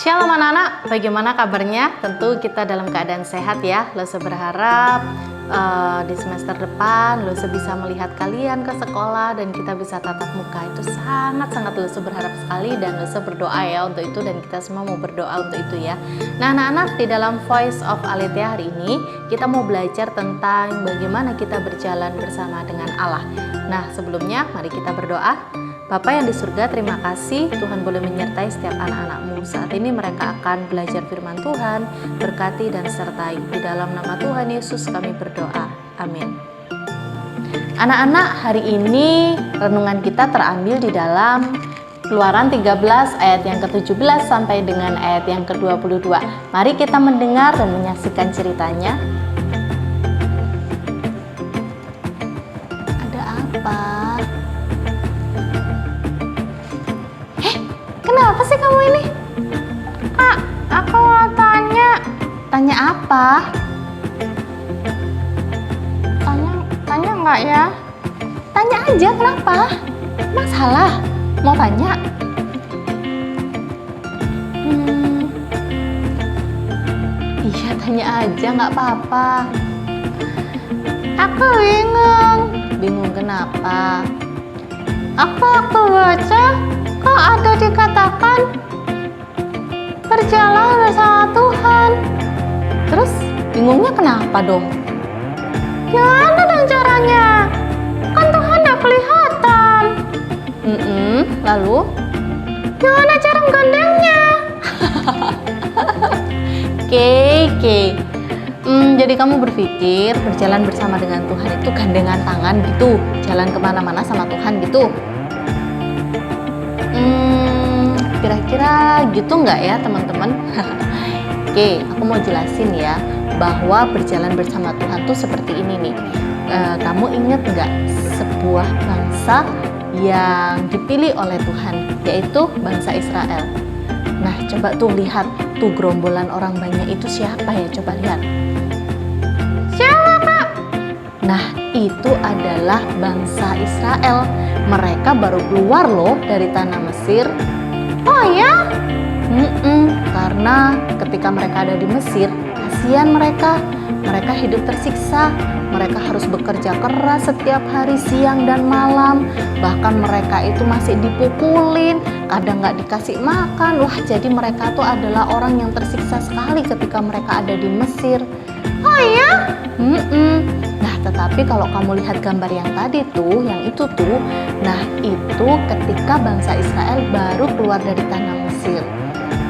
Shalom anak-anak, bagaimana kabarnya? Tentu kita dalam keadaan sehat ya. Lose berharap di semester depan Lose bisa melihat kalian ke sekolah dan kita bisa tatap muka. Itu sangat-sangat Lose berharap sekali dan Lose berdoa ya untuk itu, dan kita semua mau berdoa untuk itu ya. Nah anak-anak, di dalam Voice of Aletheia hari ini kita mau belajar tentang bagaimana kita berjalan bersama dengan Allah. Nah sebelumnya mari kita berdoa. Bapa yang di surga, terima kasih Tuhan boleh menyertai setiap anak-anak-Mu. Saat ini mereka akan belajar firman Tuhan, berkati dan sertai. Di dalam nama Tuhan Yesus kami berdoa. Amin. Anak-anak, hari ini renungan kita terambil di dalam Keluaran 13 ayat yang ke-17 sampai dengan ayat yang ke-22. Mari kita mendengar dan menyaksikan ceritanya. Ada apa? Kenapa sih kamu ini? Kak, aku mau tanya. Tanya apa? Tanya enggak ya? Tanya aja, kenapa? Masalah? Mau tanya? Iya, tanya aja, nggak apa-apa. Aku bingung. Bingung kenapa? Aku baca kok ada dikatakan berjalan bersama Tuhan. Terus bingungnya kenapa dong? Gimana dong caranya? Kan Tuhan gak kelihatan. Lalu? Gimana cara menggandengnya? Oke. Jadi kamu berpikir berjalan bersama dengan Tuhan itu gandengan tangan gitu, jalan kemana-mana sama Tuhan gitu? Kira-kira gitu nggak ya teman-teman? Oke, aku mau jelasin ya bahwa berjalan bersama Tuhan tuh seperti ini nih. Kamu inget nggak sebuah bangsa yang dipilih oleh Tuhan, yaitu bangsa Israel? Nah, coba tuh lihat tuh gerombolan orang banyak itu siapa ya? Coba lihat. Siapa Kak? Nah, itu adalah bangsa Israel. Mereka baru keluar loh dari tanah Mesir. Oh ya? Karena ketika mereka ada di Mesir, kasihan mereka hidup tersiksa. Mereka harus bekerja keras setiap hari, siang dan malam. Bahkan mereka itu masih dipukulin, kadang nggak dikasih makan. Wah, jadi mereka tuh adalah orang yang tersiksa sekali ketika mereka ada di Mesir. Oh ya? Nah, tetapi kalau kamu lihat gambar yang tadi tuh, yang itu tuh, nah itu ketika bangsa Israel baru keluar dari tanah Mesir.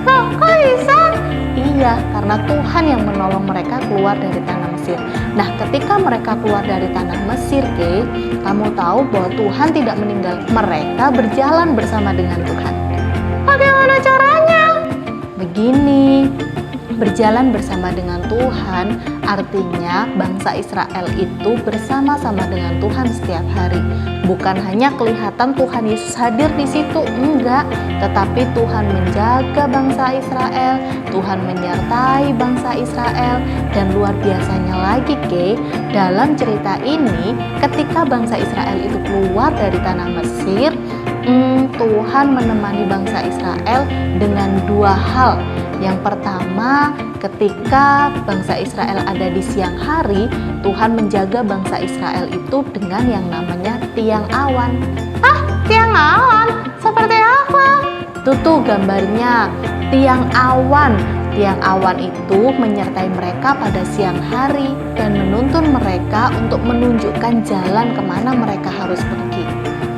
Loh, kok bisa? Iya, karena Tuhan yang menolong mereka keluar dari tanah Mesir. Nah, ketika mereka keluar dari tanah Mesir, kamu tahu bahwa Tuhan tidak meninggalkan mereka berjalan bersama dengan Tuhan. Bagaimana caranya? Begini. Berjalan bersama dengan Tuhan artinya bangsa Israel itu bersama-sama dengan Tuhan setiap hari. Bukan hanya kelihatan Tuhan Yesus hadir di situ, enggak, tetapi Tuhan menjaga bangsa Israel, Tuhan menyertai bangsa Israel, dan luar biasanya lagi dalam cerita ini ketika bangsa Israel itu keluar dari tanah Mesir, Tuhan menemani bangsa Israel dengan dua hal. Yang pertama, ketika bangsa Israel ada di siang hari, Tuhan menjaga bangsa Israel itu dengan yang namanya tiang awan. Tiang awan? Seperti apa? Tuh gambarnya, tiang awan. Tiang awan itu menyertai mereka pada siang hari dan menuntun mereka untuk menunjukkan jalan kemana mereka harus pergi.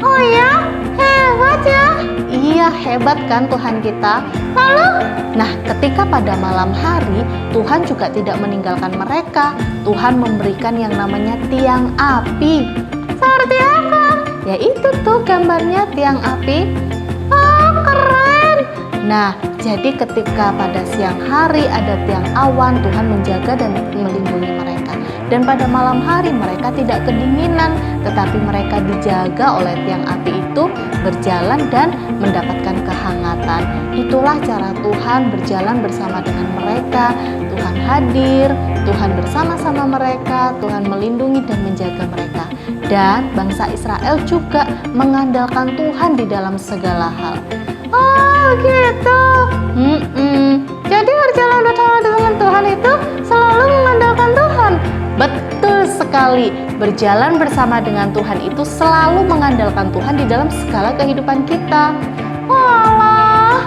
Oh ya? Hebat ya? Iya, hebat kan Tuhan kita? Lalu? Nah, ketika pada malam hari, Tuhan juga tidak meninggalkan mereka. Tuhan memberikan yang namanya tiang api. Seperti apa? Ya itu tuh gambarnya tiang api. Oh, keren! Nah, jadi ketika pada siang hari ada tiang awan, Tuhan menjaga dan melindungi mereka. Dan pada malam hari mereka tidak kedinginan, tetapi mereka dijaga oleh tiang api itu, berjalan dan mendapatkan kehangatan. Itulah cara Tuhan berjalan bersama dengan mereka. Tuhan hadir, Tuhan bersama-sama mereka, Tuhan melindungi dan menjaga mereka. Dan bangsa Israel juga mengandalkan Tuhan di dalam segala hal. Oh gitu. dengan Tuhan itu selalu mengandalkan Tuhan. Betul sekali, berjalan bersama dengan Tuhan itu selalu mengandalkan Tuhan di dalam segala kehidupan kita. Walah,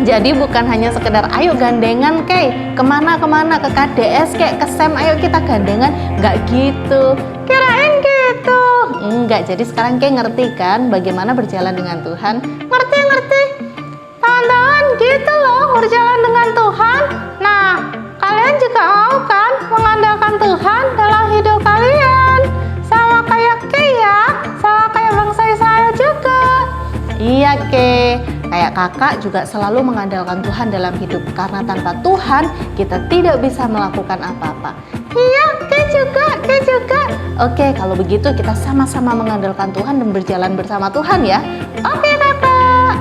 jadi bukan hanya sekedar ayo gandengan kemana-kemana, ke KDS ke SEM, ayo kita gandengan, nggak gitu. Kirain gitu. Enggak, jadi sekarang ngerti kan bagaimana berjalan dengan Tuhan? Ngerti. Teman-teman, gitu loh berjalan dengan Tuhan. Nah, kalian juga mau kan mengandalkan Tuhan dalam hidup kalian? Sama kayak ya, sama kayak bangsa Israel juga. Iya kayak kakak juga selalu mengandalkan Tuhan dalam hidup. Karena tanpa Tuhan kita tidak bisa melakukan apa-apa. Iya, Ke juga. Oke, kalau begitu kita sama-sama mengandalkan Tuhan dan berjalan bersama Tuhan ya. Oke kakak.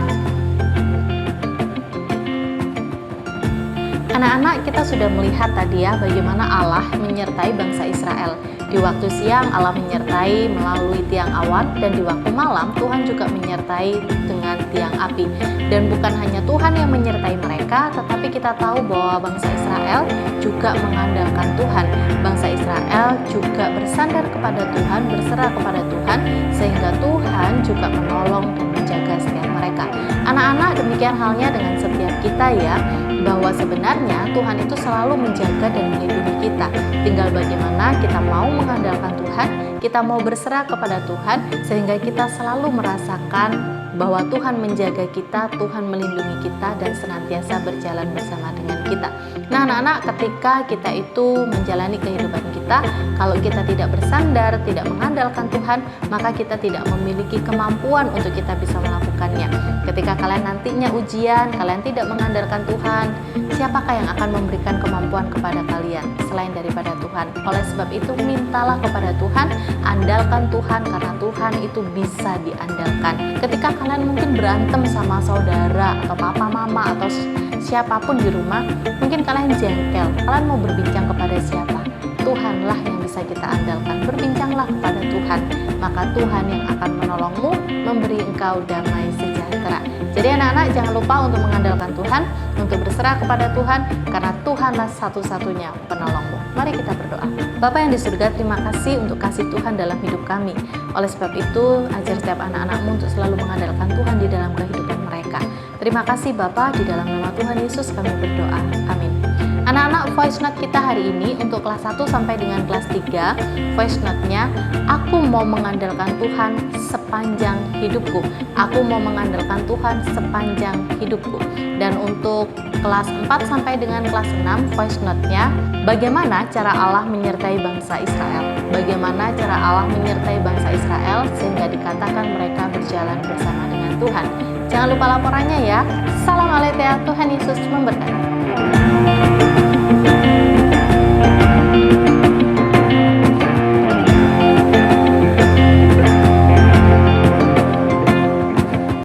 Anak-anak, kita sudah melihat tadi ya bagaimana Allah menyertai bangsa Israel. Di waktu siang Allah menyertai melalui tiang awan, dan di waktu malam Tuhan juga menyertai dengan tiang api. Dan bukan hanya Tuhan yang menyertai mereka, tetapi kita tahu bahwa bangsa Israel juga mengandalkan Tuhan. Bangsa Israel juga bersandar kepada Tuhan, berserah kepada Tuhan, sehingga Tuhan juga menolong dan menjaga setiap mereka. Anak-anak, demikian halnya dengan setiap kita ya, bahwa sebenarnya Tuhan itu selalu menjaga dan melindungi kita. Tinggal bagaimana kita mau mengandalkan Tuhan, kita mau berserah kepada Tuhan, sehingga kita selalu merasakan bahwa Tuhan menjaga kita, Tuhan melindungi kita, dan senantiasa berjalan bersama dengan kita. Nah anak-anak, ketika kita itu menjalani kehidupan kita, kalau kita tidak bersandar, tidak mengandalkan Tuhan, maka kita tidak memiliki kemampuan untuk kita bisa melakukannya. Ketika kalian nantinya ujian, kalian tidak mengandalkan Tuhan, siapakah yang akan memberikan kemampuan kepada kalian selain daripada Tuhan? Oleh sebab itu, mintalah kepada Tuhan, andalkan Tuhan, karena Tuhan itu bisa diandalkan. Ketika kalian mungkin berantem sama saudara atau papa mama atau siapapun di rumah, mungkin kalian jengkel, kalian mau berbincang kepada siapa? Tuhanlah yang bisa kita andalkan. Berbincanglah kepada Tuhan, maka Tuhan yang akan menolongmu, memberi engkau damai sejahtera. Jadi anak-anak, jangan lupa untuk mengandalkan Tuhan, untuk berserah kepada Tuhan, karena Tuhanlah satu-satunya penolongmu. Mari kita berdoa. Bapa yang di surga, terima kasih untuk kasih Tuhan dalam hidup kami. Oleh sebab itu, ajar setiap anak-anakmu untuk selalu mengandalkan Tuhan di dalam kehidupan mereka. Terima kasih Bapa, di dalam nama Tuhan Yesus kami berdoa. Amin. Anak-anak, voice note kita hari ini untuk kelas 1 sampai dengan kelas 3, voice note-nya, aku mau mengandalkan Tuhan sepanjang hidupku. Aku mau mengandalkan Tuhan sepanjang hidupku. Dan untuk kelas 4 sampai dengan kelas 6, voice note-nya, bagaimana cara Allah menyertai bangsa Israel? Bagaimana cara Allah menyertai bangsa Israel sehingga dikatakan mereka berjalan bersama dengan Tuhan? Jangan lupa laporannya ya. Salam Aletheia, Tuhan Yesus memberkati.